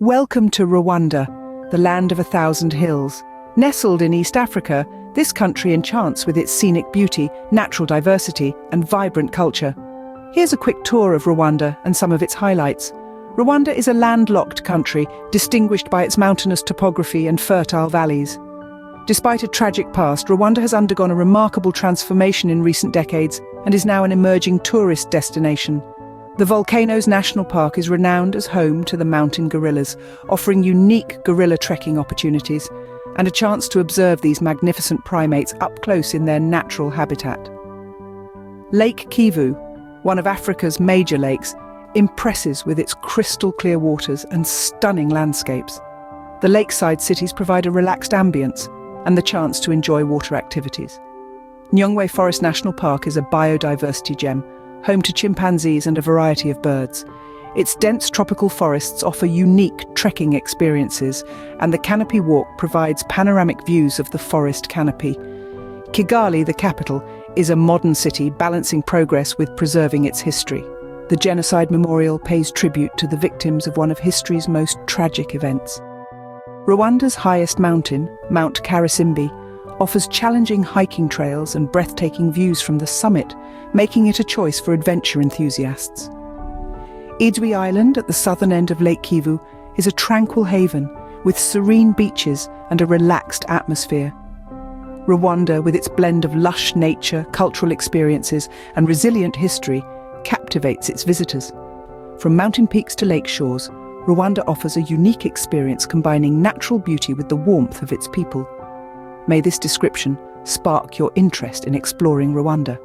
Welcome to Rwanda, the land of 1,000 hills. Nestled in East Africa, this country enchants with its scenic beauty, natural diversity, and vibrant culture. Here's a quick tour of Rwanda and some of its highlights. Rwanda is a landlocked country, distinguished by its mountainous topography and fertile valleys. Despite a tragic past, Rwanda has undergone a remarkable transformation in recent decades and is now an emerging tourist destination. The Volcanoes National Park is renowned as home to the mountain gorillas, offering unique gorilla trekking opportunities and a chance to observe these magnificent primates up close in their natural habitat. Lake Kivu, one of Africa's major lakes, impresses with its crystal-clear waters and stunning landscapes. The lakeside cities provide a relaxed ambience and the chance to enjoy water activities. Nyungwe Forest National Park is a biodiversity gem, home to chimpanzees and a variety of birds. Its dense tropical forests offer unique trekking experiences, and the Canopy Walk provides panoramic views of the forest canopy. Kigali, the capital, is a modern city balancing progress with preserving its history. The Genocide Memorial pays tribute to the victims of one of history's most tragic events. Rwanda's highest mountain, Mount Karisimbi, offers challenging hiking trails and breathtaking views from the summit, making it a choice for adventure enthusiasts. Idwi Island at the southern end of Lake Kivu is a tranquil haven with serene beaches and a relaxed atmosphere. Rwanda, with its blend of lush nature, cultural experiences, and resilient history, captivates its visitors. From mountain peaks to lake shores, Rwanda offers a unique experience combining natural beauty with the warmth of its people. May this description spark your interest in exploring Rwanda.